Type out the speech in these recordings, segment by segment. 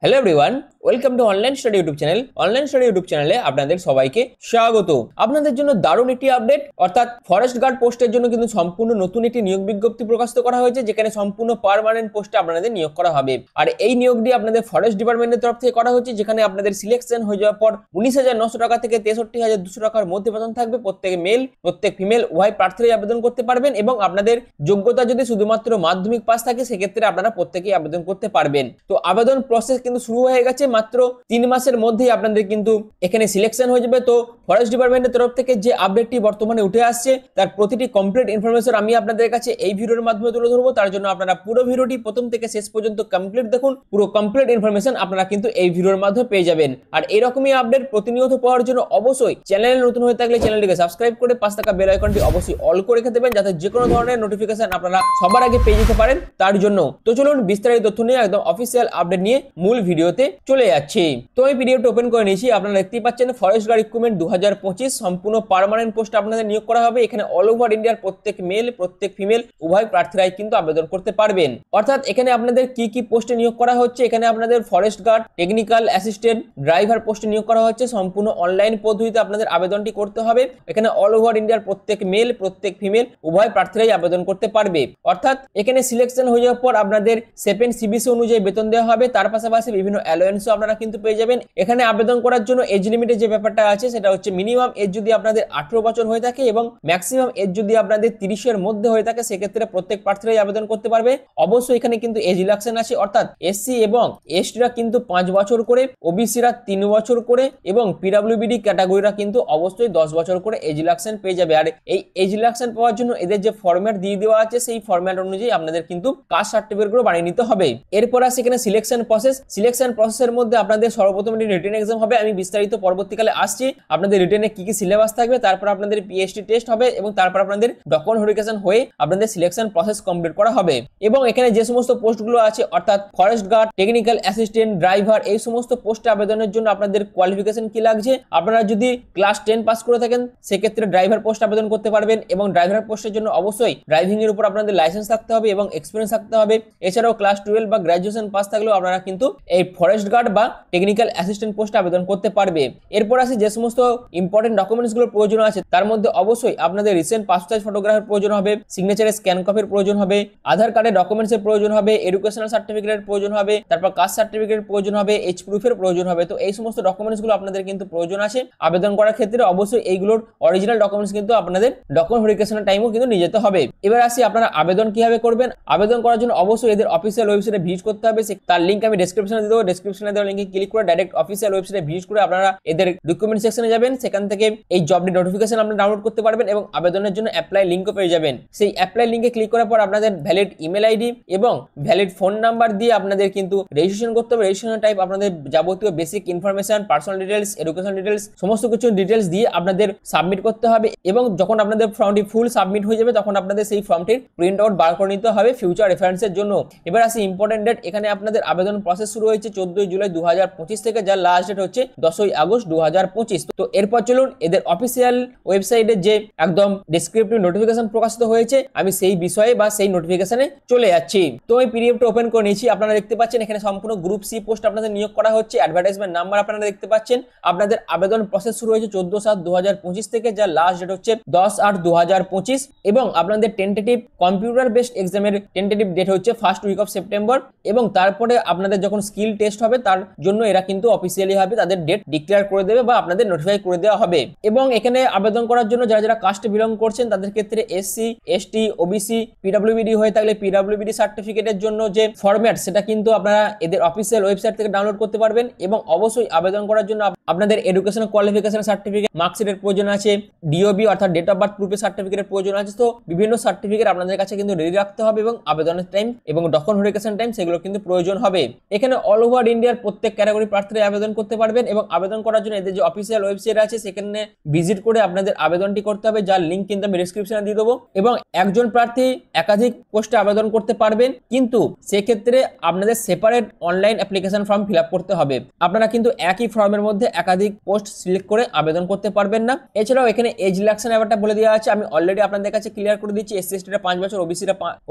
Hello everyone, welcome to online study YouTube channel. Online study YouTube চ্যানেলে আপনাদের সবাইকে স্বাগত। আপনাদের জন্য দারুণ একটি আপডেট, অর্থাৎ ফরেস্ট গার্ড পোস্টের জন্য কিন্তু সম্পূর্ণ নতুন একটি নিয়োগ বিজ্ঞপ্তি প্রকাশিত করা হয়েছে, যেখানে সম্পূর্ণ পার্মানেন্ট পোস্টে আপনাদের নিয়োগ করা হবে। আর এই নিয়োগটি আপনাদের ফরেস্ট ডিপার্টমেন্টের তরফ থেকে করা হচ্ছে, যেখানে আপনাদের সিলেকশন হয়ে যাওয়ার পর 19,900 টাকা থেকে 63,200 টাকার মধ্যে বেতন থাকবে। প্রত্যেক মেল প্রত্যেক ফিমেল উভয় প্রার্থীরাই আবেদন করতে পারবেন, এবং আপনাদের যোগ্যতা যদি শুধুমাত্র মাধ্যমিক পাস থাকে সেক্ষেত্রে আপনারা প্রত্যেকেই আবেদন করতে পারবেন। তো আবেদন প্রসেস কিন্তু শুরু হয়ে গেছে, মাত্র 3 মাসের মধ্যেই আপনাদের কিন্তু এখানে সিলেকশন হয়ে যাবে। তো ফরেস্ট ডিপার্টমেন্টের তরফ থেকে যে আপডেটটি বর্তমানে উঠে আসছে তার প্রতিটি কমপ্লিট ইনফরমেশন আমি আপনাদের কাছে এই ভিডিওর মাধ্যমে তুলে ধরবো। তার জন্য আপনারা পুরো ভিডিওটি প্রথম থেকে শেষ পর্যন্ত কমপ্লিট দেখুন। পুরো কমপ্লিট ইনফরমেশন আপনারা কিন্তু এই ভিডিওর মাধ্যমে পেয়ে যাবেন। আর এরকমই আপডেট প্রতিনিয়ত পাওয়ার জন্য অবশ্যই চ্যানেলে নতুন হয়ে থাকলে চ্যানেলটিকে সাবস্ক্রাইব করে পাশে থাকা বেল আইকনটি অবশ্যই অল করে রেখে দেবেন, যাতে যে কোনো ধরনের নোটিফিকেশন আপনারা সবার আগে পেয়ে যেতে পারেন তার জন্য। তো চলুন বিস্তারিত তথ্য নিয়ে একদম অফিসিয়াল আপডেট নিয়ে মূল ভিডিওতে চলে যাচ্ছি। তো এই ভিডিওটা ওপেন করে নিয়েছি। আপনারা দেখতেই পাচ্ছেন ফরেস্ট গার্ড রিক্রুটমেন্ট 2025 সম্পূর্ণ পার্মানেন্ট পোস্ট আপনাদের নিয়োগ করা হবে। এখানে অল ওভার ইন্ডিয়ার প্রত্যেক মেল প্রত্যেক ফিমেল উভয় প্রার্থীরাই কিন্তু আবেদন করতে পারবেন। অর্থাৎ এখানে আপনাদের কি কি পোস্টে নিয়োগ করা হচ্ছে, এখানে আপনাদের forest guard, technical assistant, driver পোস্টে নিয়োগ করা হচ্ছে। সম্পূর্ণ অনলাইন পদ্ধতিতে আপনাদের আবেদনটি করতে হবে। এখানে অল ওভার ইন্ডিয়ার প্রত্যেক মেল প্রত্যেক ফিমেল উভয় প্রার্থীরাই আবেদন করতে পারবে। অর্থাৎ এখানে সিলেকশন হয়ে যাওয়ার পর আপনাদের 7 সিবিসি অনুযায়ী বেতন দেওয়া হবে। তার পাশাপাশি বিভিন্ন অ্যালোয়েন্সও আপনারা কিন্তু পেয়ে যাবেন। এখানে আবেদন করার জন্য এজ লিমিটের যে ব্যাপারটা আছে সেটা হচ্ছে মিনিমাম এজ যদি আপনাদের 18 বছর হয়ে থাকে এবং ম্যাক্সিমাম এজ যদি আপনাদের 30 এর মধ্যে হয়ে থাকে, সেক্ষেত্রে প্রত্যেক প্রার্থীরাই আবেদন করতে পারবে। অবশ্যই এখানে কিন্তু এজ রিল্যাক্সেশন আছে, অর্থাৎ এসসি এবং এসটিরা কিন্তু 5 বছর করে, ওবিসিরা 3 বছর করে এবং পিডব্লিউবিডি ক্যাটাগরিরা কিন্তু অবশ্যই 10 বছর করে এজ রিল্যাক্সেশন পেয়ে যাবে। আর এই এজ রিল্যাক্সেশন পাওয়ার জন্য এদের যে ফরম্যাট দিয়ে দেওয়া আছে সেই ফরম্যাট অনুযায়ী আপনাদের কিন্তু কাস্ট সার্টিফিকেটগুলো বানিয়ে নিতে হবে। এরপর আছে এখানে সিলেকশন প্রসেস। সিলেকশন প্রসেসের মধ্যে আপনাদের সর্বপ্রথম রিটেন এক্সাম হবে। আমি বিস্তারিত পরবর্তীকালে আসছি। আপনাদের রিটেনে কি কি সিলেবাস থাকবে, তারপর আপনাদের পিএইচডি টেস্ট হবে এবং তারপর আপনাদের ডকুমেন্ট ভেরিফিকেশন হয়ে আপনাদের সিলেকশন প্রসেস কমপ্লিট করা হবে। এবং এখানে যে সমস্ত পোস্টগুলো আছে, অর্থাৎ forest guard, technical assistant, driver, এই সমস্ত পোস্টে আবেদনের জন্য আপনাদের কোয়ালিফিকেশন কি লাগছে। আপনারা যদি ক্লাস 10 পাস করে থাকেন সেক্ষেত্রে ড্রাইভার পোস্ট আবেদন করতে পারবেন, এবং ড্রাইভার পোস্টের জন্য অবশ্যই ড্রাইভিং এর উপর আপনাদের লাইসেন্স থাকতে হবে এবং এক্সপিরিয়েন্স থাকতে হবে। এছাড়াও ক্লাস 12 বা গ্র্যাজুয়েশন পাস থাকলেও আপনারা কিন্তু এই ফরেস্ট গার্ড বা টেকনিক্যাল অ্যাসিস্ট্যান্ট পোস্টে আবেদন করতে পারবে। এরপর আসে যে সমস্ত ইম্পর্টেন্ট ডকুমেন্টসগুলোর প্রয়োজন আছে, তার মধ্যে অবশ্যই আপনাদের রিসেন্ট পাসপোর্ট সাইজ ফটোগ্রাফের প্রয়োজন হবে, সিগনেচারের স্ক্যান কপির প্রয়োজন হবে, আধার কার্ডের ডকুমেন্টসের প্রয়োজন হবে, এডুকেশনাল সার্টিফিকেটের প্রয়োজন হবে, তারপর কাস্ট সার্টিফিকেটের প্রয়োজন হবে, এইজ প্রুফের প্রয়োজন হবে। তো এই সমস্ত ডকুমেন্টসগুলো আপনাদের কিন্তু প্রয়োজন আছে আবেদন করার ক্ষেত্রে। অবশ্যই এইগুলোর অরিজিনাল ডকুমেন্টস কিন্তু আপনাদের ডকুমেন্ট ভেরিফিকেশনের টাইমও কিন্তু নিয়ে যেতে হবে। এবার আসি আপনারা আবেদন কিভাবে করবেন। আবেদন করার জন্য অবশ্যই এদের অফিসিয়াল ওয়েবসাইটে ভিজিট করতে হবে। তার লিংক আমি ডেসক্রিপশনে দিয়ে দেবো। ডেসক্রিপশনে দেওয়া লিংকে ক্লিক করে ডাইরেক্ট অফিসিয়াল ওয়েবসাইটে ভিজিট করে আপনারা এদের ডকুমেন্ট সেকশনে যাবেন। সেখান থেকে এই জব নোটিফিকেশন আপনারা ডাউনলোড করতে পারবেন এবং আবেদনের জন্য অ্যাপ্লাই লিংকও পেয়ে যাবেন। সেই অ্যাপ্লাই লিংকে ক্লিক করার পর আপনাদের ভ্যালিড ইমেল আইডি এবং ভ্যালিড ফোন নাম্বার দিয়ে আপনাদের কিন্তু রেজিস্ট্রেশন করতে হবে। রেজিস্ট্রেশন টাইপ আপনাদের যাবতীয় basic information, personal details, education details, সমস্ত কিছু ডিটেলস দিয়ে আপনাদের সাবমিট করতে হবে। এবং যখন আপনাদের ফর্মটি ফুল সাবমিট হয়ে যাবে তখন আপনাদের সেই ফর্মটির প্রিন্ট আউট বার করে নিতে হবে ফিউচার রেফারেন্সের জন্য। এবার আসি ইম্পর্টেন্ট ডেট। এখানে আপনাদের আবেদন প্রসেস শুরু হয়েছে 14 জুলাই 2025 থেকে, যার লাস্ট ডেট হচ্ছে 10 আগস্ট 2025। তো এরপর চলুন এদের অফিসিয়াল ওয়েবসাইটে যে একদম ডেসক্রিপটিভ নোটিফিকেশন প্রকাশিত হয়েছে আমি সেই বিষয়ে বা সেই নোটিফিকেশনে চলে যাচ্ছি। তো এই পিডিএফটা ওপেন করে নিয়েছি। আপনারা দেখতে পাচ্ছেন এখানে সম্পূর্ণ গ্রুপ সি পোস্ট আপনাদের নিয়োগ করা হচ্ছে। অ্যাডভার্টাইজমেন্ট নাম্বার আপনারা দেখতে পাচ্ছেন। আপনাদের আবেদন প্রসেস শুরু হয়েছে 14/7/2025 থেকে, যার লাস্ট ডেট হচ্ছে 10/8/2025 এবং আপনাদের টেন্টেটিভ কম্পিউটার বেসড এক্সামের টেন্টেটিভ ডেট হচ্ছে ফার্স্ট উইক অফ সেপ্টেম্বর। এবং তারপরে আপনাদের যখন স্কিল টেস্ট হবে তার জন্য এরা কিন্তু অফিসিয়ালি ভাবে তাদের ডেট ডিক্লেয়ার করে দেবে বা আপনাদের নোটিফাই করে দেওয়া হবে। এবং এখানে আবেদন করার জন্য যারা যারা কাস্টে বিলং করছেন তাদের ক্ষেত্রে এসসি, এসটি, ওবিসি, পিডব্লিউবিডি হয়ে থাকলে পিডব্লিউবিডি সার্টিফিকেটের জন্য যে ফরম্যাট সেটা কিন্তু আপনারা এদের অফিসিয়াল ওয়েবসাইট থেকে ডাউনলোড করতে পারবেন। এবং অবশ্যই আবেদন করার জন্য আপনাদের এডুকেশন কোয়ালিফিকেশন সার্টিফিকেট, মার্কশিটের প্রয়োজন আছে, ডিওবি অর্থাৎ ডেট অফ বার্থ প্রুফের সার্টিফিকেটের প্রয়োজন আছে। তো বিভিন্ন সার্টিফিকেট আপনাদের কাছে কিন্তু রেডি রাখতে হবে এবং আবেদনের টাইম এবং ডকুমেন্ট ভেরিফিকেশন টাইম সেগুলো কিন্তু প্রয়োজন হবে। এখানে অল ওভার ইন্ডিয়ার প্রত্যেক ক্যাটাগরি প্রার্থীরা আবেদন করতে পারবেন এবং আবেদন করার জন্য এদের যে অফিসিয়াল ওয়েবসাইট আছে সেখানে ভিজিট করে আপনাদের আবেদনটি করতে হবে, যার লিংক কিন্তু আমি ডেসক্রিপশনে দিয়ে দেবো। এবং একজন প্রার্থী একাধিক পোস্টে আবেদন করতে পারবেন, কিন্তু সেক্ষেত্রে আপনাদের separate online application form fill up করতে হবে। আপনারা কিন্তু একই ফর্মের মধ্যে একাধিক পোস্ট সিলেক্ট করে আবেদন করতে পারবেন না। এছাড়াও এখানে এজ রিল্যাক্সেশন ব্যাপারটা বলে দেওয়া আছে, আমি অলরেডি আপনাদের কাছে ক্লিয়ার করে দিচ্ছি। এসসি এসটিরা 5 বছর,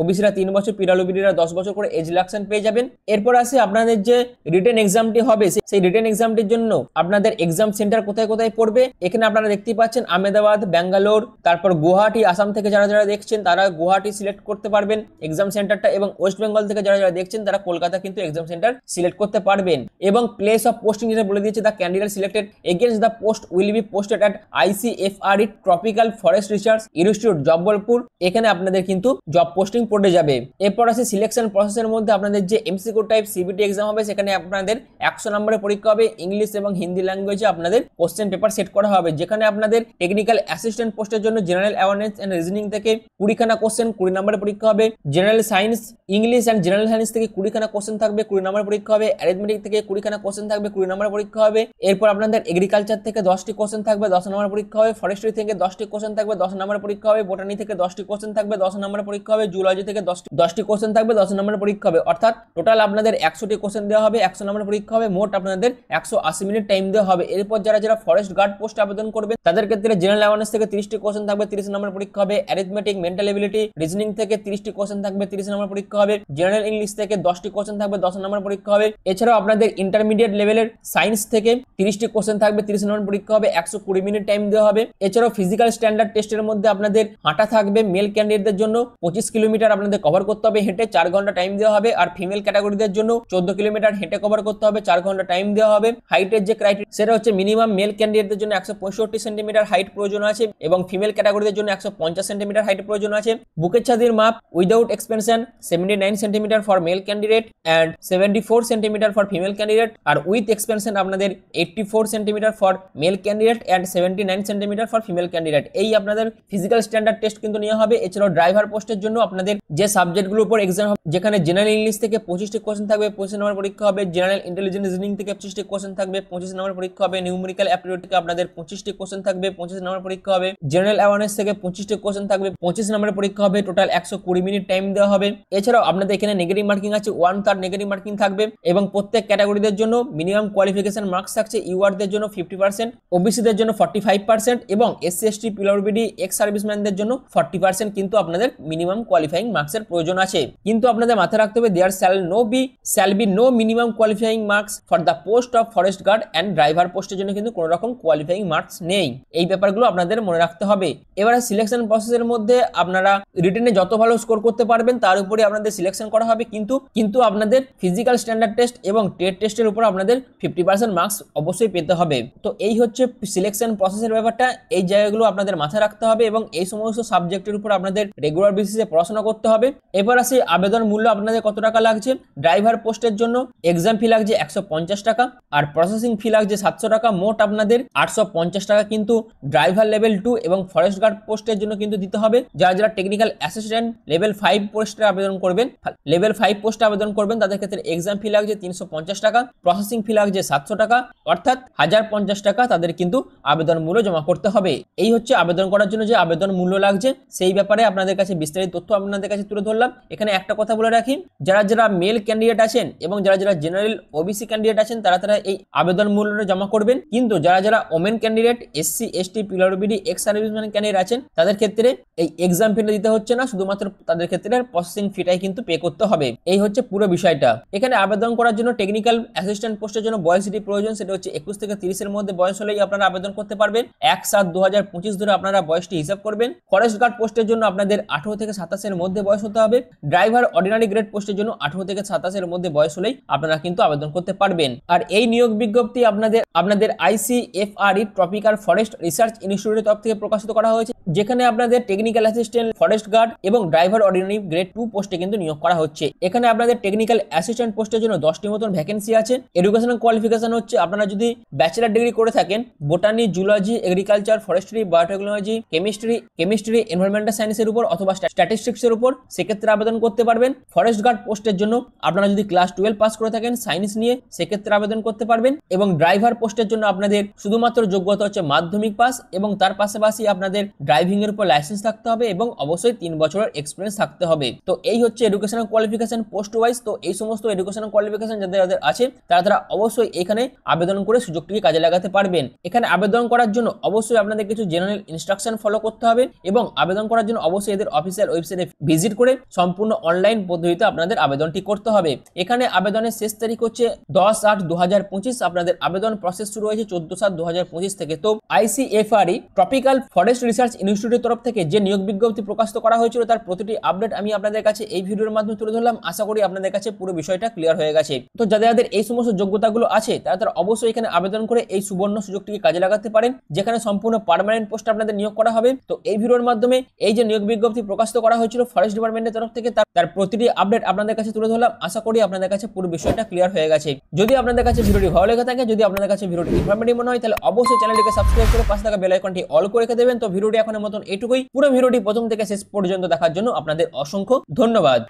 ওবিসিরা 3 বছর, পিডব্লিউবিডিরা 10 বছর করে এজ রিল্যাক্সেশন পেয়ে যাবেন। এরপর আসে আপনাদের যে রিটেন এক্সামটি হবে সেই রিটেন এক্সামটির জন্য আপনাদের এক্সাম সেন্টার কোথায় কোথায় পড়বে এখানে আপনারা দেখতে পাচ্ছেন আহমেদাবাদ, ব্যাঙ্গালোর, তারপর গুয়াহাটি। আসাম থেকে যারা যারা দেখছেন তারা গুয়াহাটি সিলেক্ট করতে পারবেন এক্সাম সেন্টারটা, এবং ওয়েস্ট বেঙ্গল থেকে যারা যারা দেখছেন তারা কলকাতা কিন্তু এক্সাম সেন্টার সিলেক্ট করতে পারবেন। এবং প্লেস অফ পোস্টিং যেটা বলে দিয়েছে, the candidate selected against the post will be posted at ICFRE tropical forest research institute Jabalpur. এখানে আপনাদের কিন্তু জব পোস্টিং পড়ে যাবে। এরপর আছে সিলেকশন প্রসেসের মধ্যে আপনাদের যে এমসিকিউ টাইপ সিবিটি এক্সাম হবে সেখানে আপনাদের 100 নম্বরের পরীক্ষা হবে। ইংলিশ এবং হিন্দি ল্যাঙ্গুয়েজে আপনাদের কোশ্চেন পেপার সেট করা হবে, যেখানে আপনাদের টেকনিক্যাল অ্যাসিস্ট্যান্ট পোস্টের জন্য জেনারেল অ্যাওয়ারনেস এন্ড রিজনিং থেকে 20 খানা কোশ্চেন 20 নম্বরের পরীক্ষা হবে। General science, English and general science থেকে 20 খানা কোশ্চেন থাকবে, 20 নম্বরের পরীক্ষা হবে। অ্যারিথমেটিক থেকে 20 খানা কোশ্চেন থাকবে, 20 নম্বরের পরীক্ষা হবে। এরপর আপনাদের এগ্রিকালচার থেকে 10টি কোশ্চেন থাকবে, 10 নম্বরের পরীক্ষা হবে। ফরেস্ট্রি থেকে 10টি কোশ্চেন থাকবে, 10 নম্বরের পরীক্ষা হবে। বোটানি থেকে 10টি কোশ্চেন থাকবে, 10 নম্বরের পরীক্ষা হবে। জুলজি থেকে 10টি কোশ্চেন থাকবে, 10 নম্বরের পরীক্ষা হবে। অর্থাৎ টোটাল আপনাদের 100টি কোশ্চেন দেওয়া হবে, 100 নম্বরের পরীক্ষা হবে। মোট আপনাদের 180 মিনিট টাইম দেওয়া হবে। এরপর যারা যারা ফরেস্ট গার্ড পোস্টে আবেদন করবেন তাদের ক্ষেত্রে জেনারেল অ্যাওয়ারনেস থেকে 30টি কোশ্চেন থাকবে, 30 নম্বরের পরীক্ষা হবে। অ্যারিথমেটিক, মেন্টাল এবিলিটি, রিজনিং থেকে 30টি কোশ্চেন থাকবে, 30 নম্বরের পরীক্ষা হবে। জেনারেল ইংলিশ থেকে 10টি কোশ্চেন থাকবে, 10 নম্বরের পরীক্ষা হবে। এছাড়াও আপনাদের ইন্টারমিডিয়েট লেভেলের সায়েন্স থেকে 30টি কোশ্চেন থাকবে, 30 নম্বরের পরীক্ষা হবে। 120 মিনিট টাইম দেওয়া হবে। এছাড়াও ফিজিক্যাল স্ট্যান্ডার্ড টেস্টের মধ্যে আপনাদের হাঁটা থাকবে। মেল ক্যান্ডিডেটদের জন্য 25 কিলোমিটার আপনাদের কভার করতে হবে হেঁটে, 4 ঘন্টা টাইম দেওয়া হবে। আর ফিমেল ক্যাটাগরিদের জন্য 14 কিলোমিটার হেঁটে কভার করতে হবে, 4 ঘন্টা টাইম দেওয়া হবে। হাইটের যে ক্রাইটেরিয়া সেটা হচ্ছে মিনিমাম মেল ক্যান্ডিডেটদের জন্য 165 সেন্টিমিটার হাইট প্রয়োজন আছে, এবং ফিমেল ক্যাটাগরিদের জন্য 150 সেন্টিমিটার হাইট প্রয়োজন আছে। বুকের ছাতির মাপ without expansion 79 centimetre for male candidate and 74 centimetre for female candidate, আর উইথ এক্সপেনশন আপনাদের 84 centimetre for male candidate and 79 centimetre for female candidate. এই আপনাদের ফিজিক্যাল স্ট্যান্ডার্ড টেস্ট কিন্তু নেওয়া হবে। এছাড়াও ড্রাইভার পোস্টের জন্য আপনাদের যে সাবজেক্টগুলোর উপর এক্সাম হবে, যেখানে জেনারেল ইংলিশ থেকে 25টি কোশ্চেন থাকবে, 25 নম্বর পরীক্ষা হবে। জেনারেল ইন্টেলিজেন্স রিজনিং থেকে 25টি কোশ্চেন থাকবে, 25 নম্বর পরীক্ষা হবে। নিউমেরিক্যাল অ্যাপটিটিউড থেকে আপনাদের 25টি কোশ্চেন থাকবে, 25 নম্বর পরীক্ষা হবে। জেনারেল অ্যাওয়ারনেস থেকে 25টি কোশ্চেন থাকবে, 25 নম্বরের পরীক্ষা হবে। টোটাল 120 মিনিট টাইম দেওয়া হবে। এছাড়াও আপনাদের এখানে নেগেটিভ মার্কিং আছে, 1/3 নেগেটিভ মার্কিং থাকবে, এবং প্রত্যেক ক্যাটাগরিদের জন্য মিনিমাম কোয়ালিফিকেশন মার্কস থাকছে। ইউআরদের জন্য 50%, ওবিসিদের জন্য 45%, এবং এসসি এসটি পিডব্লিউডি এক্স সার্ভিসম্যানদের জন্য 40% কিন্তু আপনাদের মিনিমাম কোয়ালিফাইং মার্কসের প্রয়োজন আছে। কিন্তু আপনাদের মাথায় রাখতে হবে there shall be no minimum qualifying marks for the post of forest guard and driver পোস্টের জন্য কিন্তু কোনো রকম কোয়ালিফাইং মার্কস নেই। এই ব্যাপারগুলো আপনাদের মনে রাখতে হবে। এবারে সিলেকশন প্রসেসের মধ্যে আপনারা রিটেনে যত ভালো স্কোর করতে পারবেন তার উপরে আপনাদের সিলেকশন করা হবে, কিন্তু আপনাদের ফিজিক্যাল স্ট্যান্ডার্ড টেস্ট এবং টেট টেস্টের উপর আপনাদের 50% মার্কস অবশ্যই পেতে হবে। তো এই হচ্ছে সিলেকশন প্রসেসের ব্যাপারটা। এই জায়গাগুলো আপনাদের মাথায় রাখতে হবে, এবং এই সমস্ত সাবজেক্টের উপর আপনাদের রেগুলার বেসিসে পড়াশোনা করতে হবে। এবার আসি আবেদন মূল্য আপনাদের কত টাকা লাগছে। ড্রাইভার পোস্টের জন্য এক্সাম ফি লাগছে 150 টাকা, আর প্রসেসিং ফি লাগছে 700 টাকা। মোট আপনাদের 850 টাকা কিন্তু ড্রাইভার লেভেল 2 এবং ফরেস্ট গার্ড পোস্টের জন্য কিন্তু দিতে হবে। যারা যারা টেকনিক্যাল অ্যাসিস্ট্যান্ট লেভেল 5 পোস্টে আবেদন করবেন তাদের ক্ষেত্রে এক্সাম ফি লাগছে 350 টাকা, প্রসেসিং ফি লাগছে 700 টাকা, অর্থাৎ 1050 টাকা তাদের কিন্তু আবেদন মূল্য জমা করতে হবে। এই হচ্ছে আবেদন করার জন্য যে আবেদন মূল্য লাগছে, সেই ব্যাপারে আপনাদের কাছে বিস্তারিত তথ্য আপনাদের কাছে তুলে ধরলাম। এখানে একটা কথা বলে রাখি, যারা যারা মেল ক্যান্ডিডেট আছেন এবং যারা যারা জেনারেল ওবিসি ক্যান্ডিডেট আছেন তারা এই আবেদন মূল্যটা জমা করবেন। কিন্তু যারা যারা women candidate, SC ST PWD ex serviceman candidate আছেন তাদের ক্ষেত্রে এই এক্সাম ফিটা দিতে হচ্ছে না, শুধুমাত্র তাদের ক্ষেত্রে প্রসেসিং ফিটাই কিন্তু পে করতে হবে। এই হচ্ছে পুরো বিষয়টা। এখানে আবেদন করার জন্য টেকনিক্যাল অ্যাসিস্ট্যান্ট পোস্টের জন্য বয়স যেটি প্রয়োজন সেটা হচ্ছে 21 থেকে 30 এর মধ্যে বয়স হলেই আপনারা আবেদন করতে পারবেন। 1/7/2025 ধরে আপনারা বয়সটি হিসাব করবেন। ফরেস্ট গার্ড পোস্টের জন্য আপনাদের 18 থেকে 27 এর মধ্যে বয়স হতে হবে। ড্রাইভার অর্ডিনারি গ্রেড পোস্টের জন্য 18 থেকে 27 এর মধ্যে বয়স হলেই আপনারা কিন্তু আবেদন করতে পারবেন। আর এই নিয়োগ বিজ্ঞপ্তি আপনাদের ICFRE ট্রপিক্যাল ফরেস্ট রিসার্চ ইনস্টিটিউটের তরফ থেকে প্রকাশিত করা হয়েছে, যেখানে আপনাদের টেকনিক্যাল অ্যাসিস্ট্যান্ট, ফরেস্ট গার্ড এবং ড্রাইভার অর্ডিনারি গ্রেড 2 পোস্টে কিন্তু নিয়োগ করা হচ্ছে। এখানে আপনাদের টেকনিক্যাল অ্যাসিস্ট্যান্ট পোস্টের জন্য 10টি মতন ভ্যাকেন্সি আছে। এডুকেশনাল কোয়ালিফিকেশন হচ্ছে আপনারা যদি ব্যাচেলার ডিগ্রি করে থাকেন botany, zoology, agriculture, forestry, biotechnology, chemistry, environmental সায়েন্সের উপর অথবা স্ট্যাটিস্টিক্সের উপর সেক্ষেত্রে আবেদন করতে পারবেন। ফরেস্ট গার্ড পোস্টের জন্য আপনারা যদি ক্লাস 12 পাস করে থাকেন সায়েন্স নিয়ে সেক্ষেত্রে আবেদন করতে পারবেন। এবং ড্রাইভার পোস্টের জন্য আপনাদের শুধুমাত্র যোগ্যতা হচ্ছে মাধ্যমিক পাস, এবং তার পাশাপাশি আপনাদের ড্রাইভিং এর উপর লাইসেন্স থাকতে হবে এবং অবশ্যই 3 বছরের এক্সপিরিয়েন্স থাকতে হবে। তো এই হচ্ছে এডুকেশনাল কোয়ালিফিকেশন পোস্ট ওয়াইজ। তো এই সমস্ত এডুকেশনাল কোয়ালিফিকেশন যাদের আছে তারা অবশ্যই এখানে আবেদন করে সুযোগটিকে কাজে লাগাতে পারবেন। এখানে আবেদন করার জন্য অবশ্যই আপনাদের কিছু জেনারেল ইনস্ট্রাকশন ফলো করতে হবে, এবং আবেদন করার জন্য অবশ্যই এদের অফিসিয়াল ওয়েবসাইটে ভিজিট করে সম্পূর্ণ অনলাইন পদ্ধতিতে আপনাদের আবেদনটি করতে হবে। এখানে আবেদনের শেষ তারিখ হচ্ছে 10/8/2025, আপনাদের আবেদন প্রসেস শুরু হয়েছে 14/7/2025 থেকে। তো ICFRE ট্রপিক্যাল ফরেস্ট রিসার্চ ইনস্টিটিউটের তরফ থেকে যে নিয়োগ বিজ্ঞপ্তি প্রকাশিত করা হয়েছিল তার প্রতিটি আপডেট আমি আপনাদের কাছে এই ভিডিওর মাধ্যমে তুলে ধরলাম। আশা করি আপনাদের কাছে পুরো বিষয়টা ক্লিয়ার হয়ে গেছে। তো যাদের এই সমস্ত যোগ্যতাগুলো আছে তারা অবশ্যই এখানে আবেদন করে এই সুবর্ণ সুযোগটিকে কাজে লাগাতে পারেন, যেখানে সম্পূর্ণ পার্মানেন্ট পোস্ট আপনাদের নিয়োগ করা হবে। তো এই ভিডিওর মাধ্যমে এই যে নিয়োগ বিজ্ঞপ্তি প্রকাশিত করা হয়েছিল ফরেস্ট ডিপার্টমেন্টের তরফ থেকে তার প্রতিটি আপডেট আপনাদের কাছে তুলে ধরলাম। আশা করি আপনাদের কাছে পুরো বিষয়টা ক্লিয়ার হয়ে গেছে। যদি আপনাদের কাছে ভিডিওটি ভালো লেগে থাকে, যদি আপনাদের কাছে ভিডিওটি ইনফরমেটিভ মনে হয়, তাহলে অবশ্যই চ্যানেলটিকে সাবস্ক্রাইব করে পাশে থাকা বেল আইকনটি অল করে রেখে দেবেন। তো ভিডিওটি এখনের মতন এটুকুই। পুরো ভিডিওটি প্রথম থেকে শেষ পর্যন্ত দেখার জন্য আপনাদের অসংখ্য ধন্যবাদ।